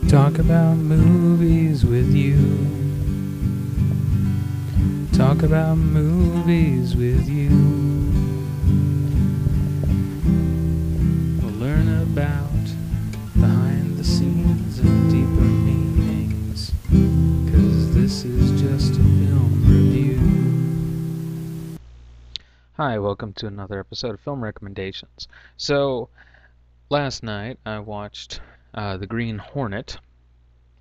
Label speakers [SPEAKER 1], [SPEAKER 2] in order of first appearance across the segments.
[SPEAKER 1] Talk about movies with you. Talk about movies with you. We'll learn about behind the scenes and deeper meanings, 'cause this is just a film review. Hi, welcome to another episode of Film Recommendations. So, last night I watched The Green Hornet,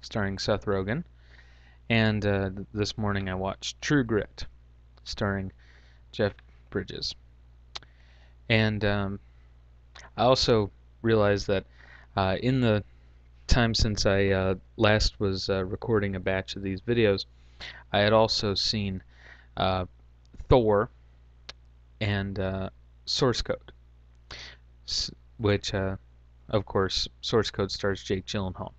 [SPEAKER 1] starring Seth Rogen, and this morning I watched True Grit, starring Jeff Bridges. And I also realized that in the time since I last was recording a batch of these videos, I had also seen Thor and Source Code, which, of course, Source Code stars Jake Gyllenhaal.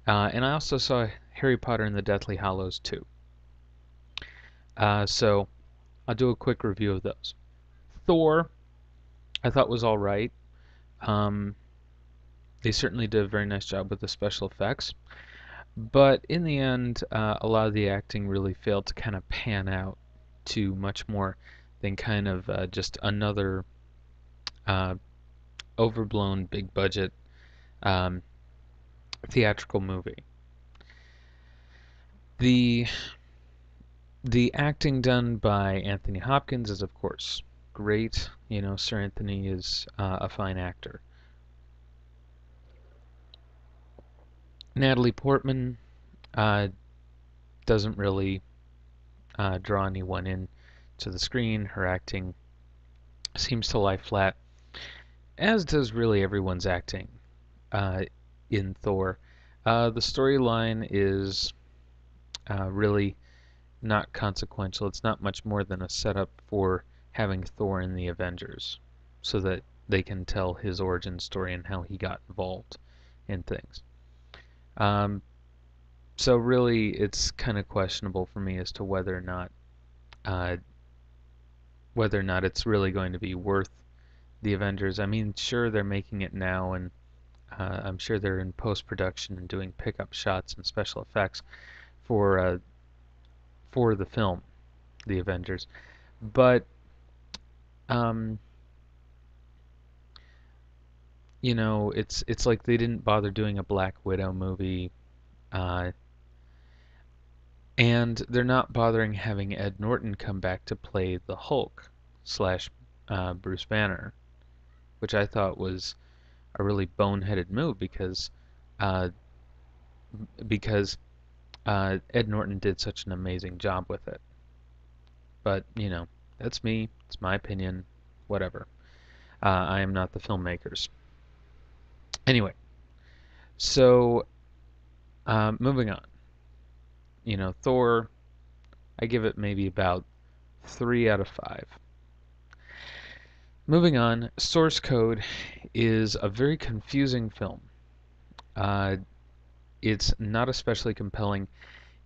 [SPEAKER 1] And I also saw Harry Potter and the Deathly Hallows too. So I'll do a quick review of those. Thor, I thought was all right. They certainly did a very nice job with the special effects, but in the end, a lot of the acting really failed to kind of pan out to much more than kind of just another overblown, big budget theatrical movie. The acting done by Anthony Hopkins is, of course, great. You know, Sir Anthony is a fine actor. Natalie Portman doesn't really draw anyone in to the screen. Her acting seems to lie flat, as does really everyone's acting in Thor. The storyline is really not consequential. It's not much more than a setup for having Thor in the Avengers, so that they can tell his origin story and how he got involved in things. So really, it's kind of questionable for me as to whether or not it's really going to be worth the Avengers. I mean, sure, they're making it now, and I'm sure they're in post-production and doing pickup shots and special effects for the film, The Avengers. But you know, it's like they didn't bother doing a Black Widow movie, and they're not bothering having Ed Norton come back to play the Hulk slash Bruce Banner, which I thought was a really boneheaded move uh, because Ed Norton did such an amazing job with it. But you know, that's me. It's my opinion. Whatever. I am not the filmmakers. Anyway, so moving on. You know, Thor, I give it maybe about 3 out of 5. Moving on, Source Code is a very confusing film. Uh, it's not especially compelling.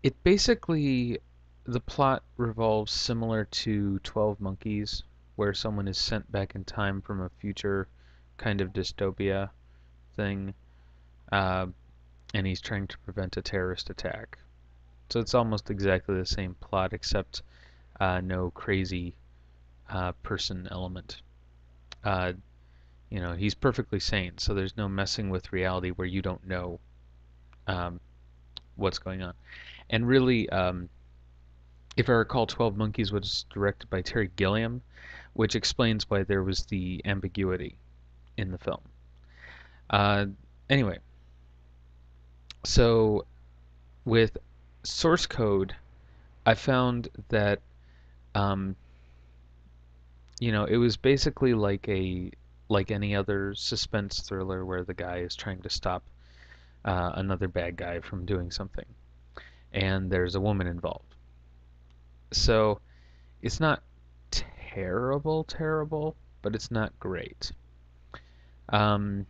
[SPEAKER 1] It basically, the plot revolves similar to 12 Monkeys, where someone is sent back in time from a future kind of dystopia thing, and he's trying to prevent a terrorist attack. So it's almost exactly the same plot, except no crazy person element. Uh, you know, he's perfectly sane, so there's no messing with reality where you don't know um, what's going on. And really, if I recall, 12 Monkeys was directed by Terry Gilliam, which explains why there was the ambiguity in the film. Uh, anyway, so with Source Code, I found that um, you know, it was basically like any other suspense thriller where the guy is trying to stop another bad guy from doing something, and there's a woman involved. So it's not terrible, but it's not great. Um,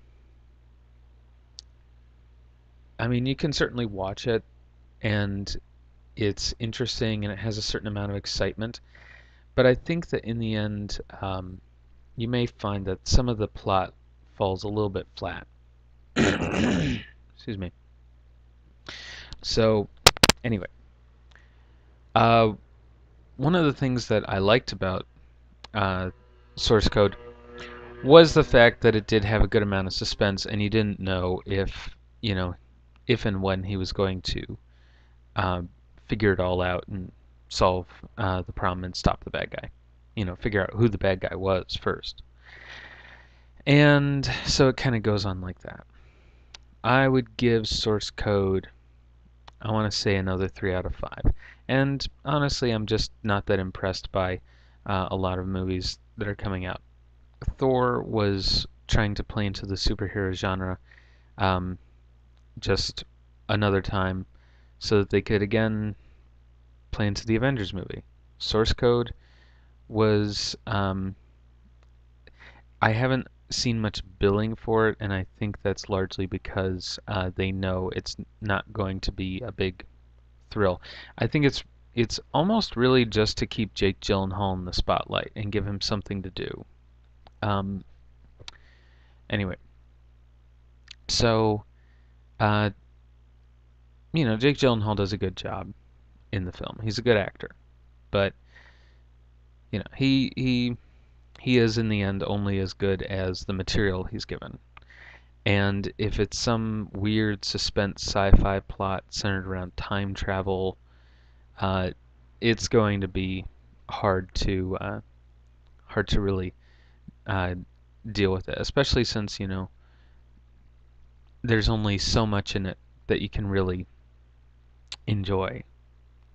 [SPEAKER 1] I mean, you can certainly watch it, and it's interesting, and it has a certain amount of excitement. But I think that in the end, you may find that some of the plot falls a little bit flat. Excuse me. So anyway, uh, one of the things that I liked about uh, source code was the fact that it did have a good amount of suspense, and you didn't know if, you know, if and when he was going to uh, figure it all out and solve the problem and stop the bad guy. Figure out who the bad guy was first. And so it kind of goes on like that. I would give source code, I want to say another 3 out of 5. And honestly, I'm just not that impressed by a lot of movies that are coming out. Thor was trying to play into the superhero genre um, just another time so that they could again play into the Avengers movie. Source code was I haven't seen much billing for it, and I think that's largely because they know it's not going to be a big thrill. I think it's almost really just to keep Jake Gyllenhaal in the spotlight and give him something to do. Um, anyway, so uh, Jake Gyllenhaal does a good job in the film. He's a good actor, but he is in the end only as good as the material he's given. And if it's some weird suspense sci-fi plot centered around time travel, uh, it's going to be hard to really uh, deal with it, especially since there's only so much in it that you can really enjoy.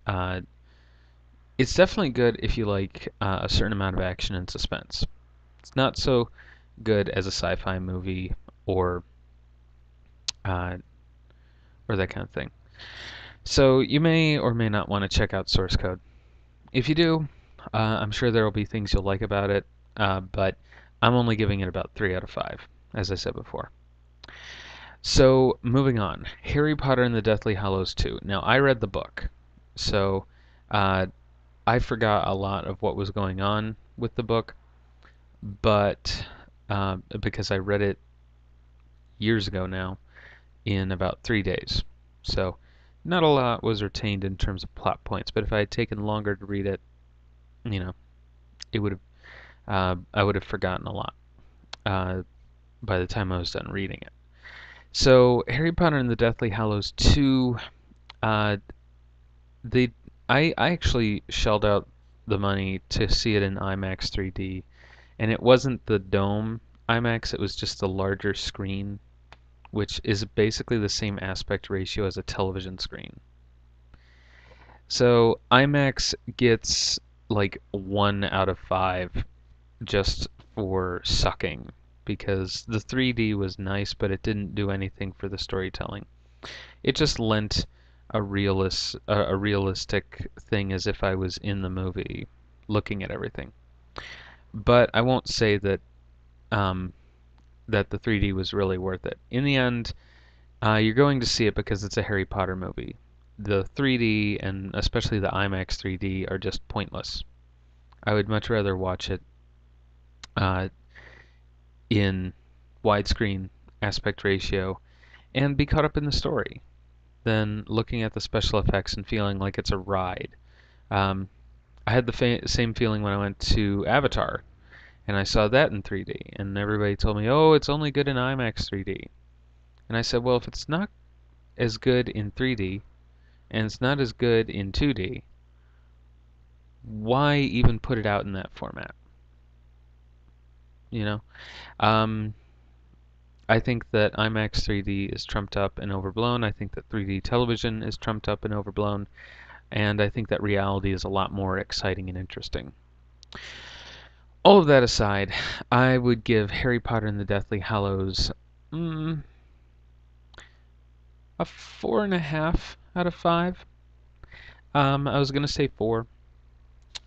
[SPEAKER 1] Uh, it's definitely good if you like a certain amount of action and suspense. It's not so good as a sci-fi movie or uh, or that kind of thing. So you may or may not want to check out source code. If you do, I'm sure there will be things you'll like about it, but I'm only giving it about 3 out of 5, as I said before. So moving on, Harry Potter and the Deathly Hallows 2. Now I read the book, so uh, I forgot a lot of what was going on with the book, but because I read it years ago now in about 3 days. So not a lot was retained in terms of plot points, but if I had taken longer to read it, you know, it would have I would have forgotten a lot uh, by the time I was done reading it. So Harry Potter and the Deathly Hallows 2, uh, they I actually shelled out the money to see it in IMAX 3D, and it wasn't the dome IMAX, it was just the larger screen, which is basically the same aspect ratio as a television screen. So IMAX gets like 1 out of 5 just for sucking because the 3D was nice, but it didn't do anything for the storytelling. It just lent a realistic thing as if I was in the movie looking at everything. But I won't say um, that the 3D was really worth it. In the end, you're going to see it because it's a Harry Potter movie. The 3D and especially the IMAX 3D are just pointless. I would much rather watch it uh, in widescreen aspect ratio and be caught up in the story than looking at the special effects and feeling like it's a ride. Um, I had the same feeling when I went to Avatar and I saw that in 3D, and everybody told me, "Oh, it's only good in IMAX 3D." And I said, "Well, if it's not as good in 3D and it's not as good in 2D, why even put it out in that format?" You know? Um, I think that IMAX 3D is trumped up and overblown. I think that 3D television is trumped up and overblown. And I think that reality is a lot more exciting and interesting. All of that aside, I would give Harry Potter and the Deathly Hallows a 4.5 out of 5. I was going to say 4,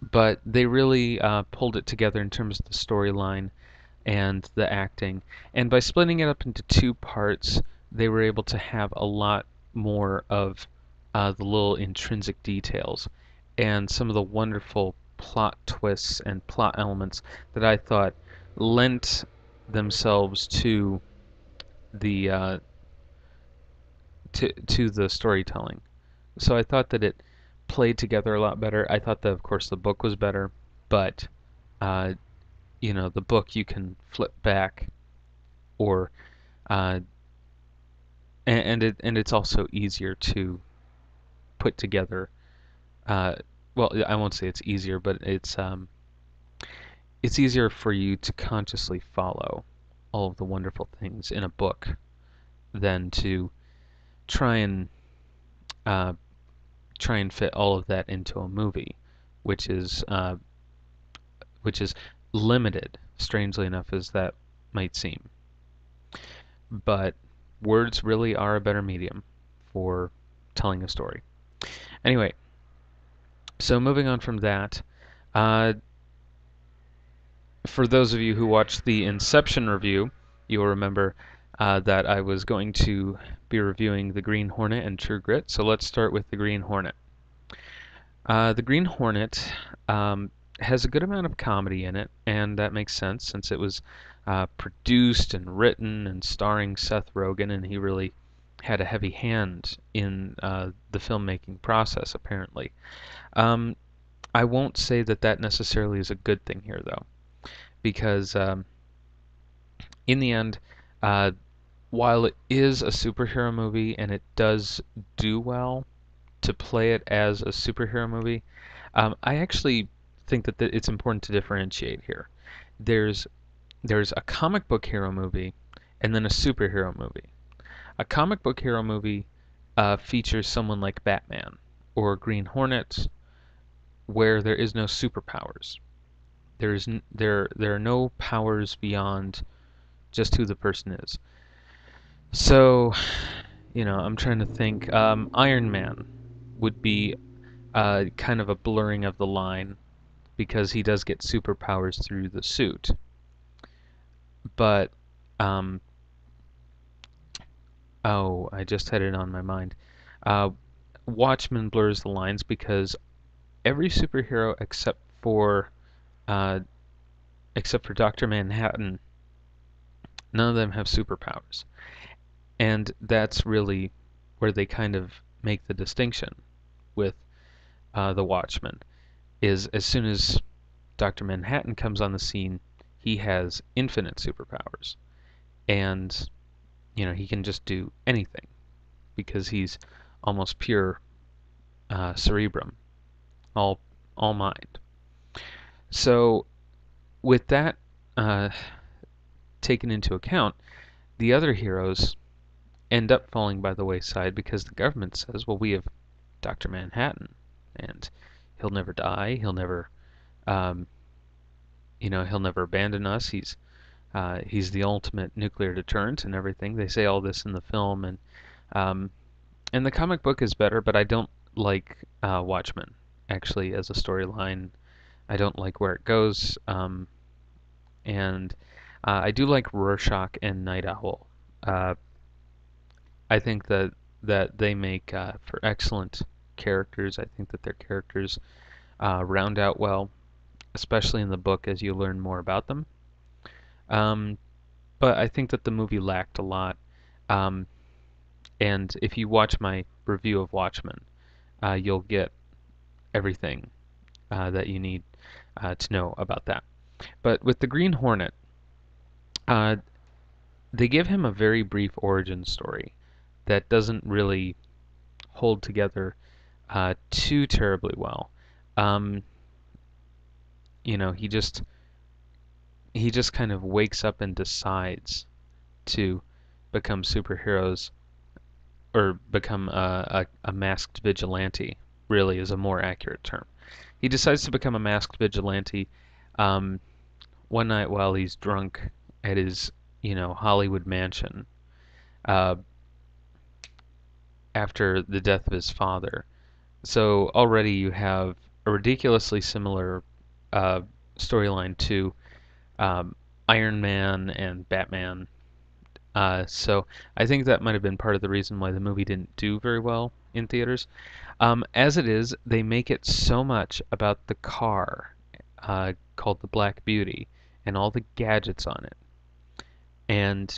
[SPEAKER 1] but they really pulled it together in terms of the storyline and the acting. And by splitting it up into 2 parts, they were able to have a lot more of the little intrinsic details and some of the wonderful plot twists and plot elements that I thought lent themselves the to the storytelling. So I thought that it played together a lot better. I thought that, of course, the book was better, but uh, the book you can flip back, or uh, and it's also easier to put together. Uh, well, I won't say it's easier, but it's easier for you to consciously follow all of the wonderful things in a book than to try and uh, try and fit all of that into a movie, which is uh, which is limited, strangely enough, as that might seem. But words really are a better medium for telling a story. Anyway, so moving on from that, uh, for those of you who watched the Inception review, you'll remember that I was going to be reviewing The Green Hornet and True Grit. So let's start with The Green Hornet. The Green Hornet has a good amount of comedy in it, and that makes sense since it was produced and written and starring Seth Rogen, and he really had a heavy hand in the filmmaking process, apparently. Um, I won't say that that necessarily is a good thing here, though, because in the end, uh, while it is a superhero movie and it does do well to play it as a superhero movie, I actually think that it's important to differentiate here. There's there's a comic book hero movie and then a superhero movie. A comic book hero movie features someone like Batman or Green Hornet, where there is no superpowers. There are no powers beyond just who the person is. So, I'm trying to think. Iron Man would be kind of a blurring of the line because he does get superpowers through the suit. But, um, oh, I just had it on my mind. Uh, Watchmen blurs the lines because every superhero uh, except for Doctor Manhattan, none of them have superpowers, and that's really where they kind of make the distinction with the Watchmen. Is as soon as Doctor Manhattan comes on the scene, he has infinite superpowers, and he can just do anything because he's almost pure cerebrum, all all mind. So with that uh, taken into account, the other heroes end up falling by the wayside because the government says, well, we have Dr. Manhattan, and he'll never die. Um, he'll never abandon us. He's the ultimate nuclear deterrent and everything. They say all this in the film, um, and the comic book is better, but I don't like Watchmen actually as a storyline. I don't like where it goes, and I do like Rorschach and Night Owl. Uh, I think that they make for excellent characters. I think that their characters round out well, especially in the book as you learn more about them. Um, but I think that the movie lacked a lot. Um, and if you watch my review of Watchmen, you'll get everything that you need to know about that. But with the Green Hornet, uh, they give him a very brief origin story that doesn't really hold together too terribly well. Um, he just kind of wakes up and decides to become superheroes or become a masked vigilante. Really, is a more accurate term. He decides to become a masked vigilante um, one night while he's drunk at his Hollywood mansion uh, after the death of his father. So already you have a ridiculously similar uh, storyline to um, Iron Man and Batman. So I think that might have been part of the reason why the movie didn't do very well in theaters. As it is, they make it so much about the car called the Black Beauty and all the gadgets on it, and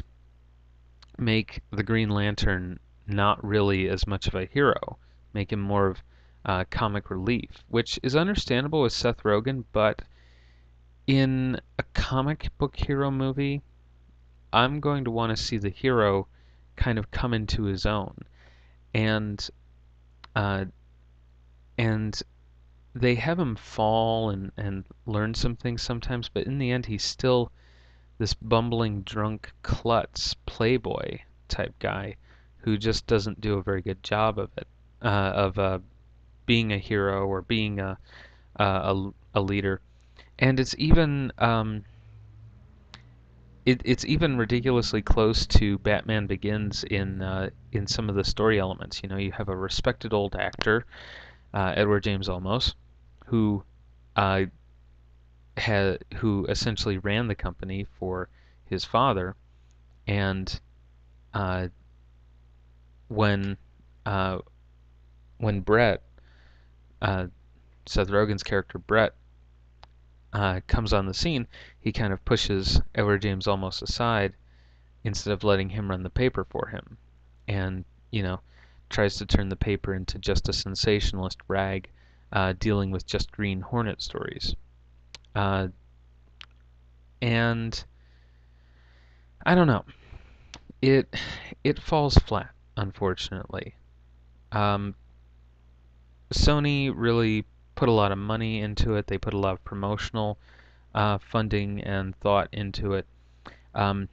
[SPEAKER 1] make the Green Lantern not really as much of a hero, make him more of comic relief, which is understandable with Seth Rogen, but in a comic book hero movie, I'm going to want to see the hero kind of come into his own. And uh, and they have him fall and learn some things sometimes, but in the end, he's still this bumbling, drunk, klutz, playboy type guy who just doesn't do a very good job of it, of being a hero or being a leader. And it's even ridiculously close to Batman Begins in some of the story elements. You know, you have a respected old actor, Edward James Olmos, who uh, who essentially ran the company for his father, and uh, when uh, when Brett, uh, Seth Rogen's character Brett, comes on the scene, he kind of pushes Edward James Olmos aside instead of letting him run the paper for him, and you know tries to turn the paper into just a sensationalist rag, dealing with just Green Hornet stories. Uh, and I don't know, it it falls flat, unfortunately. Um, Sony really put a lot of money into it. They put a lot of promotional funding and thought into it. Um,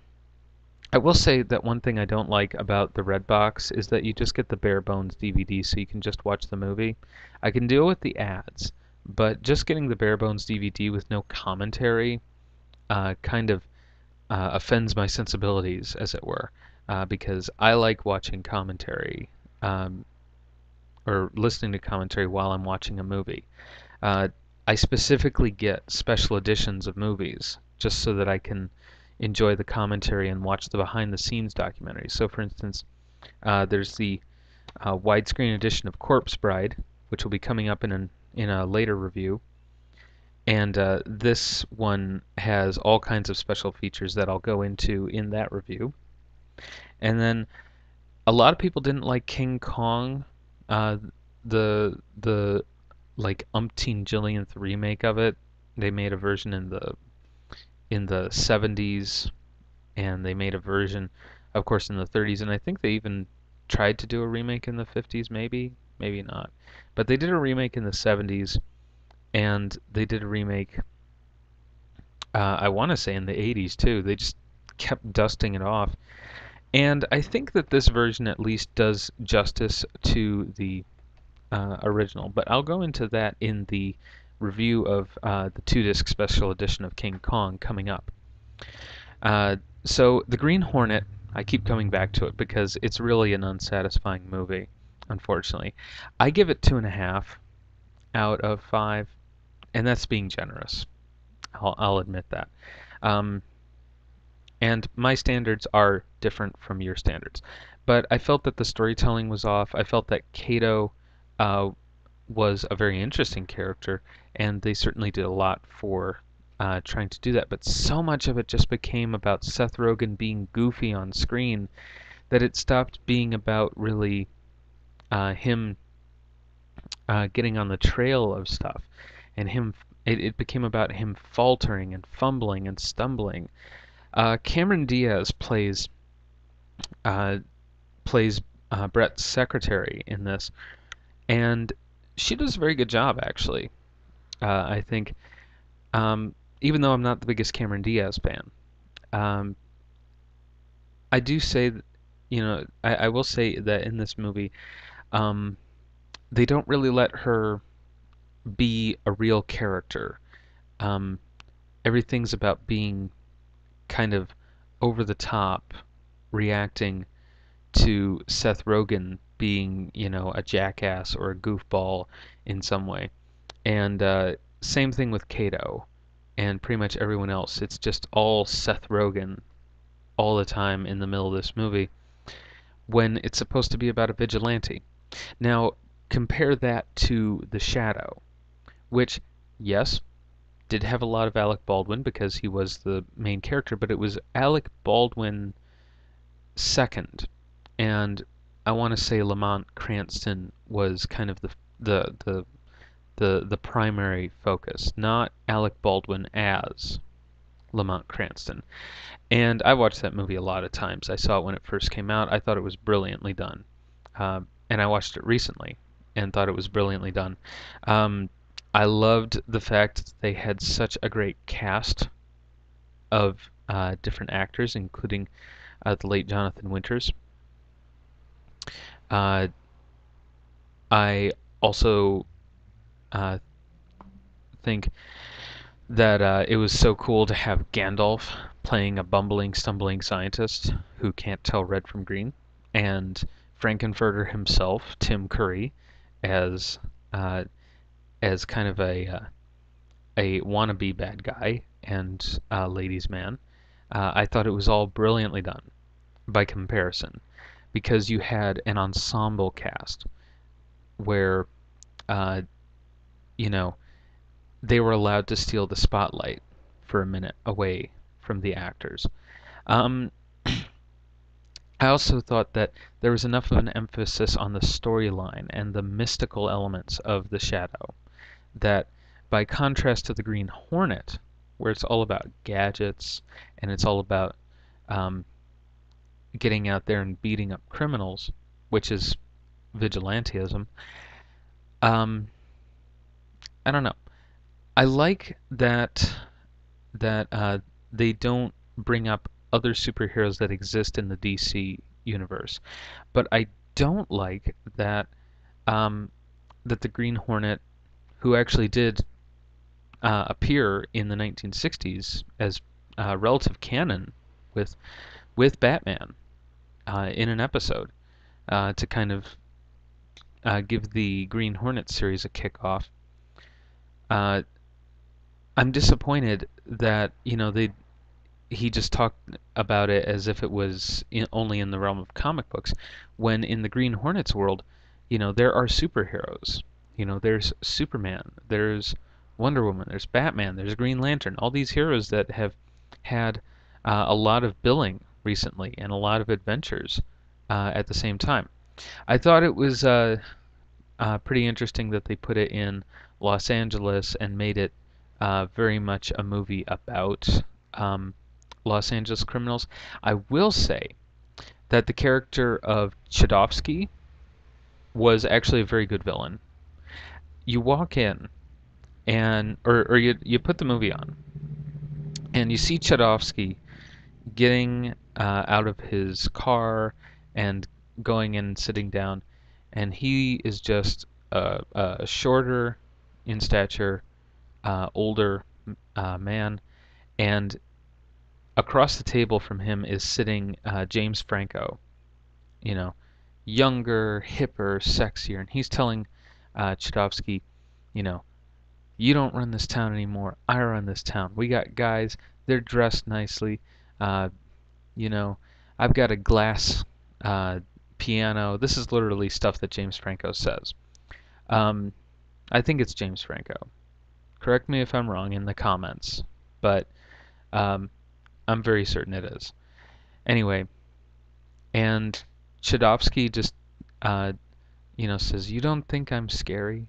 [SPEAKER 1] I will say that one thing I don't like about the Red Box is that you just get the bare bones DVD so you can just watch the movie. I can deal with the ads, but just getting the bare bones DVD with no commentary kind of offends my sensibilities, as it were, because I like watching commentary um, or listening to commentary while I'm watching a movie. Uh, I specifically get special editions of movies just so that I can enjoy the commentary and watch the behind the scenes documentaries. So, for instance, there's the widescreen edition of Corpse Bride, which will be coming up in a later review. And this one has all kinds of special features that I'll go into in that review. And then a lot of people didn't like King Kong, uh, the like umpteen jillionth remake of it. They made a version in the 70s, and they made a version, of course, in the 30s, and I think they even tried to do a remake in the 50s, maybe not. But they did a remake in the 70s, and they did a remake, I want to say in the 80s too. They just kept dusting it off. And I think that this version at least does justice to the original, but I'll go into that in the review of the 2-disc special edition of King Kong coming up. So the Green Hornet, I keep coming back to it because it's really an unsatisfying movie, unfortunately. I give it 2.5 out of 5, and that's being generous. I'll admit that. Um, and my standards are different from your standards. But I felt that the storytelling was off. I felt that Kato uh, was a very interesting character, and they certainly did a lot for trying to do that. But so much of it just became about Seth Rogen being goofy on screen that it stopped being about really him getting on the trail of stuff, and him. It became about him faltering and fumbling and stumbling. Cameron Diaz uh, plays Brett's secretary in this, and she does a very good job, actually. I think, even though I'm not the biggest Cameron Diaz fan, um, I do say, I will say that in this movie, um, they don't really let her be a real character. Um, Everything's about being kind of over the top, reacting to Seth Rogen being, a jackass or a goofball in some way. And same thing with Kato and pretty much everyone else. It's just all Seth Rogen all the time in the middle of this movie when it's supposed to be about a vigilante. Now, compare that to The Shadow, which, yes, did have a lot of Alec Baldwin because he was the main character, but it was Alec Baldwin second. And I want to say Lamont Cranston was kind of the the the primary focus, not Alec Baldwin as Lamont Cranston. And I watched that movie a lot of times. I saw it when it first came out. I thought it was brilliantly done. And I watched it recently and thought it was brilliantly done. Um, I loved the fact that they had such a great cast of different actors, including the late Jonathan Winters. Uh, I also uh, think that it was so cool to have Gandalf playing a bumbling, stumbling scientist who can't tell red from green, and Frankenfurter himself, Tim Curry, as uh, as kind of a wannabe bad guy and ladies' man. I thought it was all brilliantly done by comparison, because you had an ensemble cast where uh, you know they were allowed to steal the spotlight for a minute away from the actors. Um, I also thought that there was enough of an emphasis on the storyline and the mystical elements of the Shadow that, by contrast to the Green Hornet, where it's all about gadgets and it's all about um, getting out there and beating up criminals, which is vigilantism. Um, I don't know. I like that they don't bring up other superheroes that exist in the DC universe, but I don't like um, that the Green Hornet, who actually did appear in the 1960s as relative canon with with Batman in an episode to kind of give the Green Hornet series a kickoff. Uh, I'm disappointed that they he just talked about it as if it was only in the realm of comic books, when in the Green Hornet's world, there are superheroes. There's Superman, there's Wonder Woman, there's Batman, there's Green Lantern, all these heroes that have had a lot of billing recently and a lot of adventures at the same time. I thought it was pretty interesting that they put it in Los Angeles and made it very much a movie about um, Los Angeles criminals. I will say that the character of Chudovsky was actually a very good villain. You walk in and or you put the movie on and you see Chudovsky getting out of his car and going in and sitting down, and he is just a shorter in stature, older man, and across the table from him is sitting James Franco, you know, younger, hipper, sexier, and he's telling Chudovsky, you know, you don't run this town anymore. I run this town. We got guys. They're dressed nicely. Uh, you know, I've got a glass uh, piano. This is literally stuff that James Franco says. Um, I think it's James Franco. Correct me if I'm wrong in the comments, but um, I'm very certain it is. Anyway, and Chudovsky just, uh, says, "You don't think I'm scary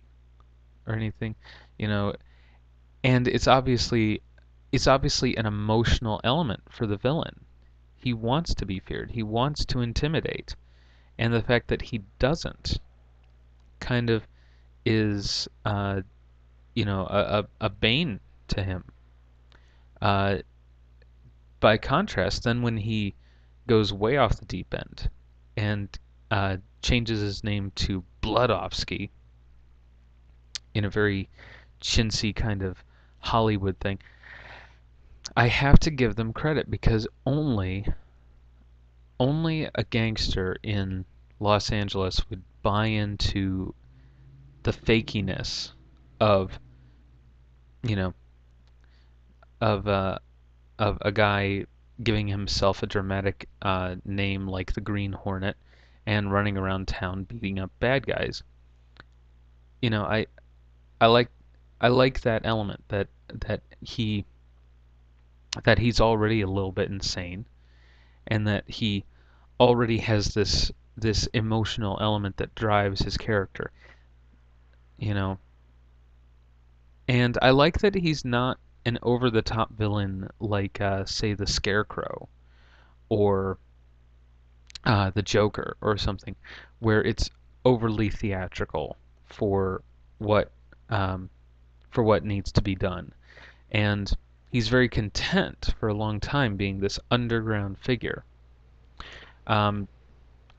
[SPEAKER 1] or anything," you know, and it's obviously an emotional element for the villain. He wants to be feared. He wants to intimidate, and the fact that he doesn't kind of is, a bane to him. Uh, by contrast, then when he goes way off the deep end and changes his name to Bloodovsky in a very chintzy kind of Hollywood thing, I have to give them credit because only a gangster in Los Angeles would buy into the fakiness of you know of of a guy giving himself a dramatic name like the Green Hornet and running around town beating up bad guys. You know, I like I like that element that he that he's already a little bit insane and that he already has this. this emotional element that drives his character, you know. And I like that he's not an over-the-top villain like, say, the Scarecrow or the Joker or something, where it's overly theatrical for what um, for what needs to be done. And he's very content for a long time being this underground figure. Um,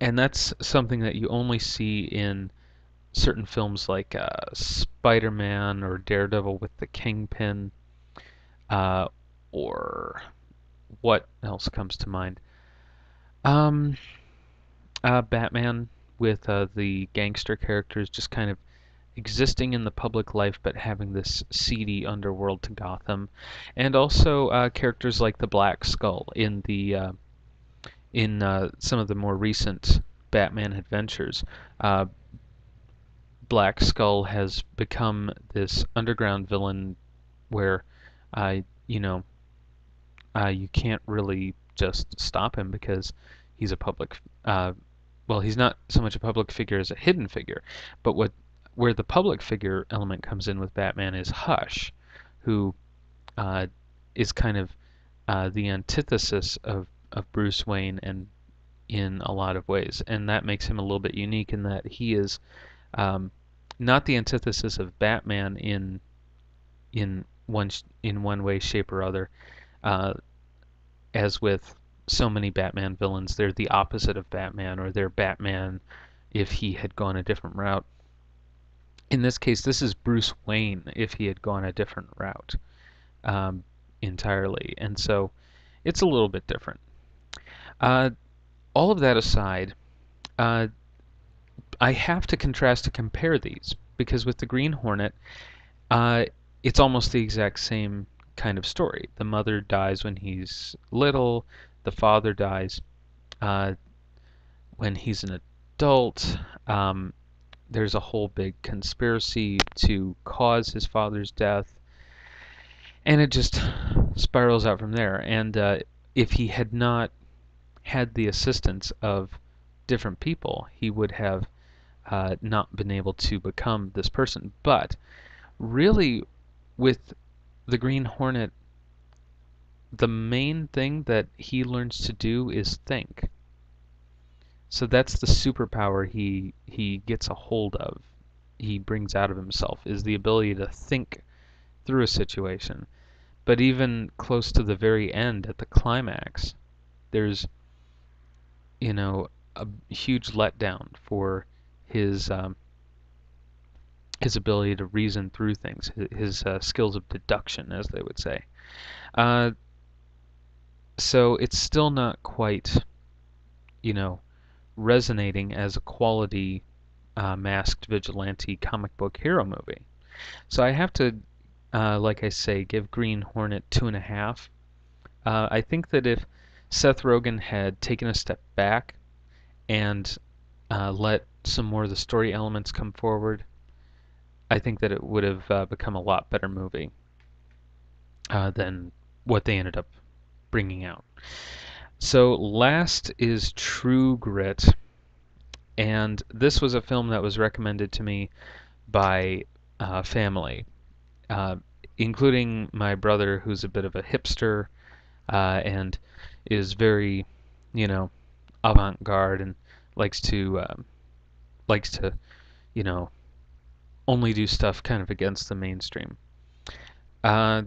[SPEAKER 1] and that's something that you only see in certain films like Spider-Man or Daredevil with the Kingpin, uh, or what else comes to mind? Um, Batman with the gangster characters just kind of existing in the public life but having this seedy underworld to Gotham, and also characters like the Black Skull in some of the more recent Batman adventures. Uh, Black Skull has become this underground villain where, uh, you know, you can't really just stop him because he's a public. Well, he's not so much a public figure as a hidden figure, but where the public figure element comes in with Batman is Hush, who uh, is kind of the antithesis of Bruce Wayne and in a lot of ways, and that makes him a little bit unique in that he is um, not the antithesis of Batman in one way, shape, or other. Uh, as with so many Batman villains, they're the opposite of Batman, or they're Batman if he had gone a different route. In this case, this is Bruce Wayne if he had gone a different route um, entirely, and so it's a little bit different. Uh, all of that aside, uh, I have to contrast to compare these because with the Green Hornet, uh, it's almost the exact same kind of story. The mother dies when he's little, the father dies uh, when he's an adult. Um, there's a whole big conspiracy to cause his father's death, and it just spirals out from there. And if he had not had the assistance of different people, he would have not been able to become this person. But really, with the Green Hornet, the main thing that he learns to do is think. So that's the superpower he gets a hold of. He brings out of himself is the ability to think through a situation. But even close to the very end at the climax, there's a huge letdown for his his ability to reason through things, his skills of deduction, as they would say. Uh, so it's still not quite, you know, resonating as a quality masked vigilante comic book hero movie. So I have to, like I say, give Green Hornet 2.5. I think that if Seth Rogen had taken a step back and let some more of the story elements come forward, I think that it would have become a lot better movie than what they ended up bringing out. So last is True Grit, and this was a film that was recommended to me by family, uh, including my brother, who's a bit of a hipster and is very, you know, avant-garde and likes to likes to, you know, only do stuff kind of against the mainstream. Uh,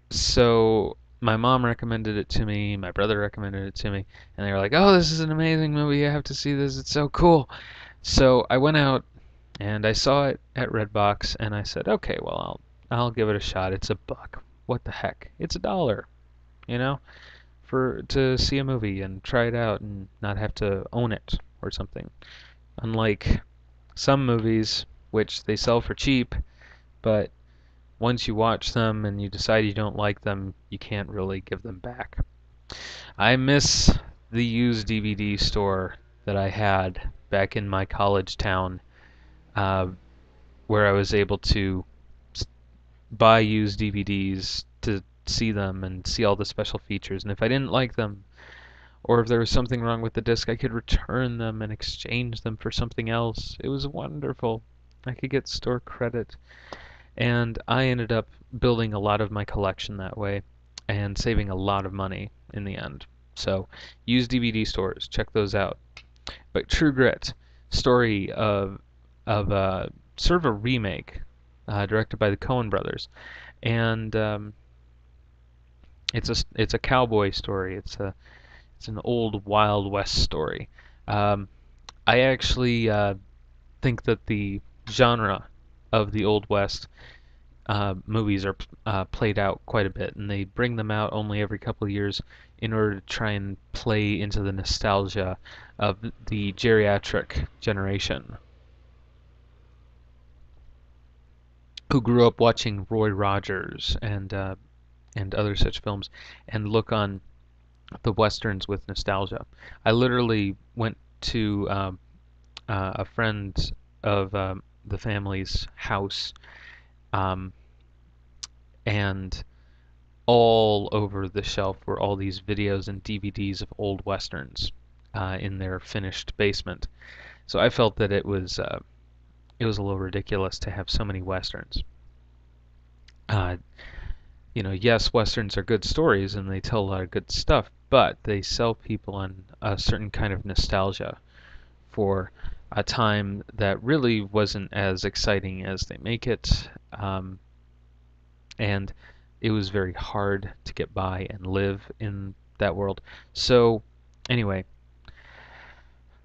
[SPEAKER 1] so my mom recommended it to me, my brother recommended it to me, and they were like, "Oh, this is an amazing movie. You have to see this. It's so cool." So I went out and I saw it at Redbox, and I said, "Okay, well, I'll give it a shot. It's $1. What the heck? It's $1, you know, for to see a movie and try it out and not have to own it or something." Unlike some movies, which they sell for cheap, but once you watch them and you decide you don't like them, you can't really give them back. I miss the used DVD store that I had back in my college town, uh, where I was able to buy used DVDs to see them and see all the special features. And if I didn't like them, Or if there was something wrong with the disc, I could return them and exchange them for something else. It was wonderful. I could get store credit. And I ended up building a lot of my collection that way and saving a lot of money in the end. So use DVD stores, check those out. But True Grit, story of sort of a remake directed by the Coen brothers, and it's a cowboy story. It's an old Wild West story. Um, I actually think that the genre of the Old West movies are played out quite a bit, and they bring them out only every couple of years in order to try and play into the nostalgia of the geriatric generation who grew up watching Roy Rogers and other such films and look on the westerns with nostalgia. I literally went to a friend of the family's house, um, and all over the shelf were all these videos and DVDs of old westerns in their finished basement. So I felt that it was a little ridiculous to have so many westerns. Uh, yes, westerns are good stories and they tell a lot of good stuff, but they sell people on a certain kind of nostalgia for a time that really wasn't as exciting as they make it, and it was very hard to get by and live in that world. So, anyway,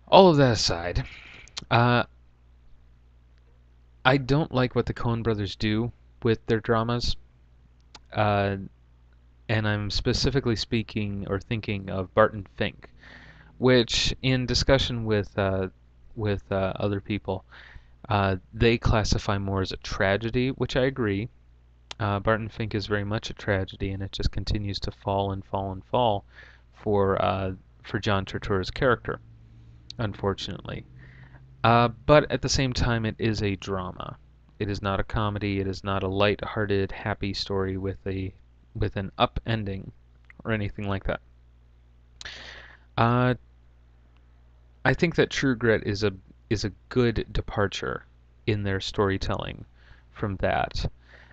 [SPEAKER 1] all of that aside, uh, I don't like what the Coen brothers do with their dramas. Uh, and I'm specifically speaking or thinking of Barton Fink, which, in discussion with other people, they classify more as a tragedy, which I agree. Barton Fink is very much a tragedy, and it just continues to fall and fall and fall for John Turturro's character, unfortunately. But at the same time, it is a drama. It is not a comedy. It is not a light-hearted, happy story with an up ending or anything like that. Uh, I think that True Grit is a good departure in their storytelling from that.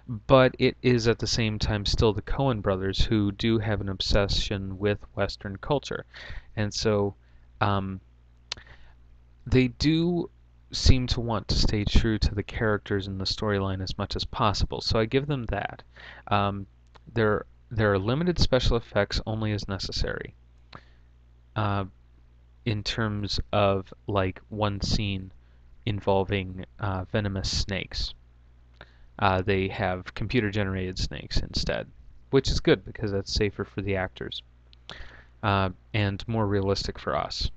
[SPEAKER 1] But it is at the same time still the Coen brothers who do have an obsession with Western culture. And so um, they do seem to want to stay true to the characters and the storyline as much as possible. So I give them that. Um, there are limited special effects only as necessary. Uh, in terms of like one scene involving venomous snakes. They have computer generated snakes instead, which is good because that's safer for the actors and more realistic for us.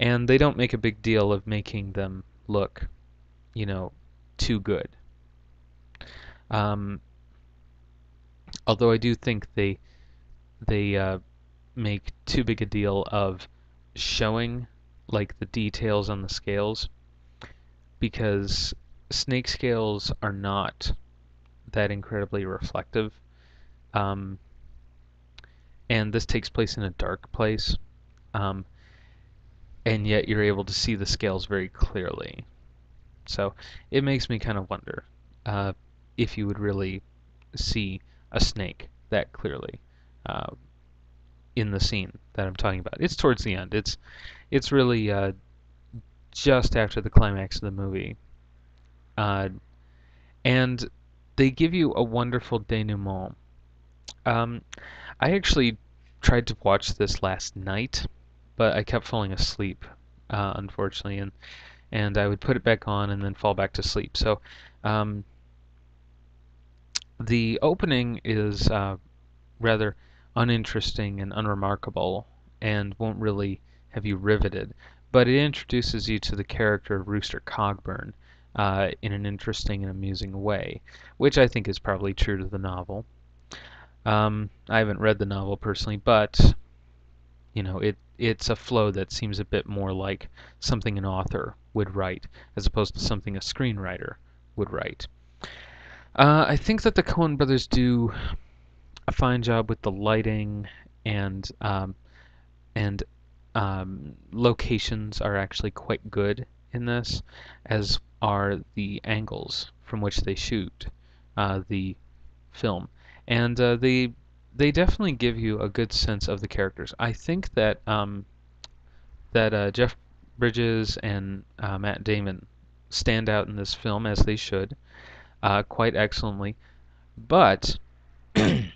[SPEAKER 1] And they don't make a big deal of making them look, you know, too good. Um, although I do think they make too big a deal of showing like the details on the scales because snake scales are not that incredibly reflective. Um, and this takes place in a dark place, um, and yet you're able to see the scales very clearly. So it makes me kind of wonder uh, if you would really see a snake that clearly uh, in the scene that I'm talking about. It's towards the end. It's really just after the climax of the movie, uh, and they give you a wonderful denouement. Um, I actually tried to watch this last night, but I kept falling asleep, unfortunately, and I would put it back on and then fall back to sleep. So um, the opening is rather uninteresting and unremarkable and won't really have you riveted, but it introduces you to the character of Rooster Cogburn in an interesting and amusing way, which I think is probably true to the novel. I haven't read the novel personally, but it's a flow that seems a bit more like something an author would write as opposed to something a screenwriter would write. I think that the Coen brothers do a fine job with the lighting and locations are actually quite good in this, as are the angles from which they shoot the film, and they definitely give you a good sense of the characters. I think that Jeff Bridges and Matt Damon stand out in this film as they should, quite excellently. But, and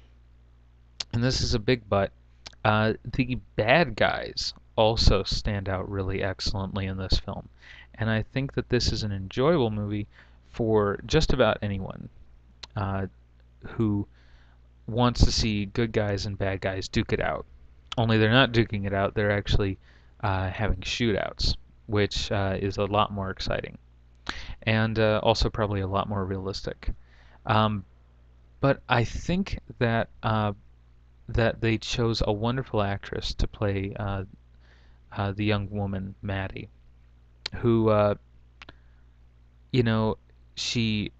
[SPEAKER 1] this is a big but, the bad guys also stand out really excellently in this film. And I think that this is an enjoyable movie for just about anyone uh, who wants to see good guys and bad guys duke it out. Only they're not duking it out, they're actually having shootouts, which is a lot more exciting and also probably a lot more realistic. Um, but I think that they chose a wonderful actress to play the young woman Maddie, who you know she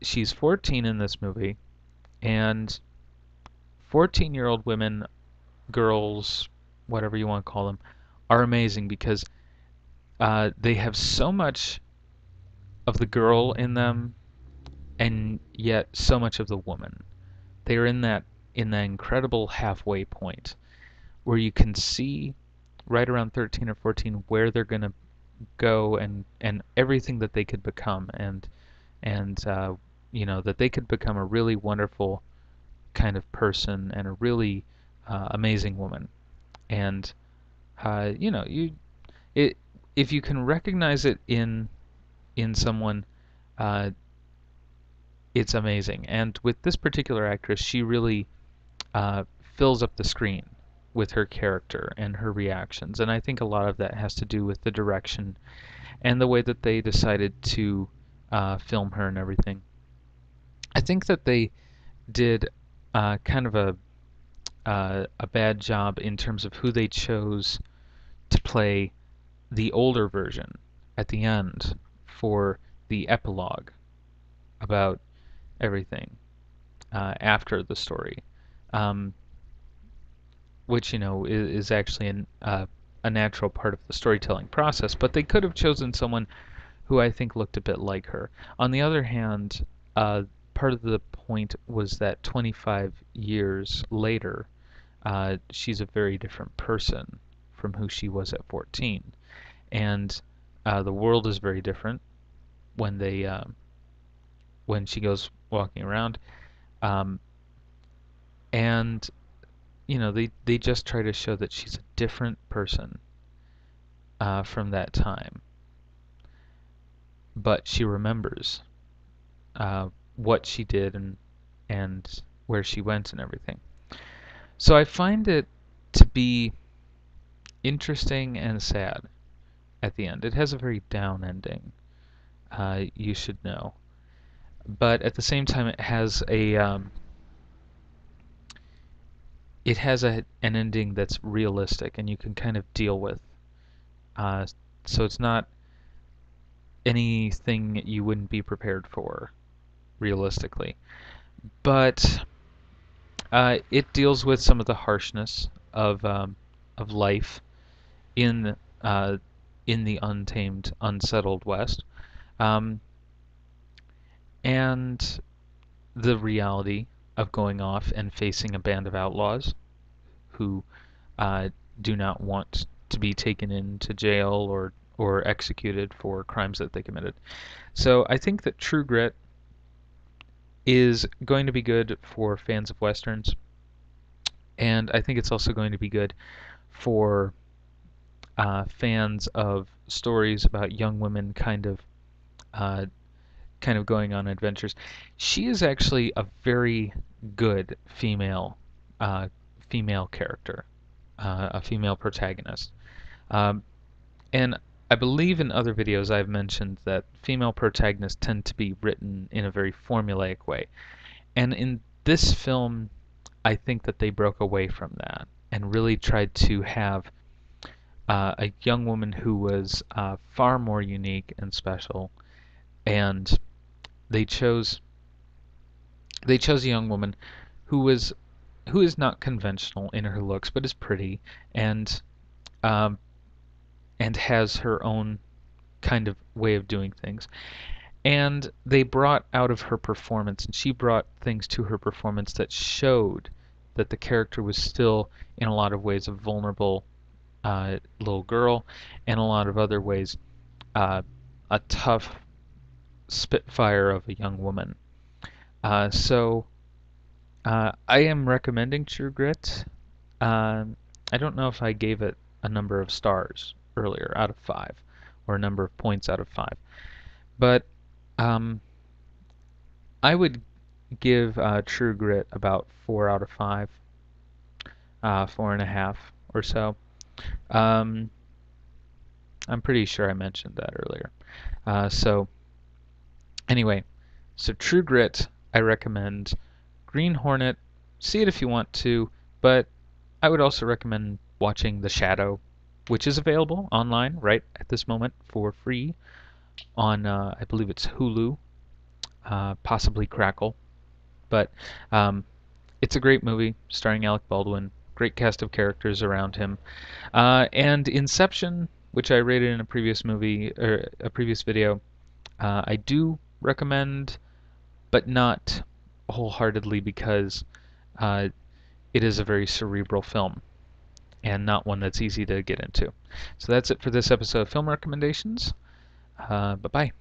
[SPEAKER 1] she's 14 in this movie, and 14-year-old women, girls, whatever you want to call them, are amazing because they have so much of the girl in them, and yet so much of the woman. They are in that incredible halfway point where you can see right around 13 or 14 where they're going to go and everything that they could become and that they could become a really wonderful kind of person and a really amazing woman. And you it if you can recognize it in someone, uh, it's amazing. And with this particular actress, she really fills up the screen with her character and her reactions. And I think a lot of that has to do with the direction and the way that they decided to film her and everything. I think that they did kind of a bad job in terms of who they chose to play the older version at the end for the epilogue about everything after the story, um, which is actually a natural part of the storytelling process. But they could have chosen someone who I think looked a bit like her. On the other hand, part of the point was that 25 years later, she's a very different person from who she was at 14, and the world is very different when they when she goes walking around, um, and they just try to show that she's a different person from that time, but she remembers what she did and where she went and everything. So I find it to be interesting and sad at the end. It has a very down ending, you should know, but at the same time, an ending that's realistic and you can kind of deal with. Uh, so it's not anything you wouldn't be prepared for realistically, but it deals with some of the harshness of life in uh, in the untamed, unsettled West, um, and the reality of going off and facing a band of outlaws who uh, do not want to be taken into jail or executed for crimes that they committed. So I think that True Grit is going to be good for fans of westerns, and I think it's also going to be good for fans of stories about young women uh, kind of going on adventures. She is actually a very good uh, female character, a female protagonist. Um, and I believe in other videos I've mentioned that female protagonists tend to be written in a very formulaic way. And in this film, I think that they broke away from that and really tried to have a young woman who was far more unique and special. And they chose they chose a young woman who is not conventional in her looks, but is pretty and um, and has her own kind of way of doing things. And they brought out of her performance, and she brought things to her performance that showed that the character was still, in a lot of ways, a vulnerable little girl, and a lot of other ways, uh, a tough spitfire of a young woman. So I am recommending True Grit. Um, I don't know if I gave it a number of stars earlier out of 5 or a number of points out of 5, but um, I would give True Grit about 4 out of 5, 4.5 or so. Um, I'm pretty sure I mentioned that earlier. So anyway, so True Grit, I recommend. Green Hornet, see it if you want to, but I would also recommend watching The Shadow, which is available online right at this moment for free on, I believe it's Hulu, possibly Crackle. But um, it's a great movie starring Alec Baldwin, great cast of characters around him. And Inception, which I rated in a previous movie or a previous video, I do recommend, but not wholeheartedly because uh, it is a very cerebral film and not one that's easy to get into. So that's it for this episode of Film Recommendations. Bye bye.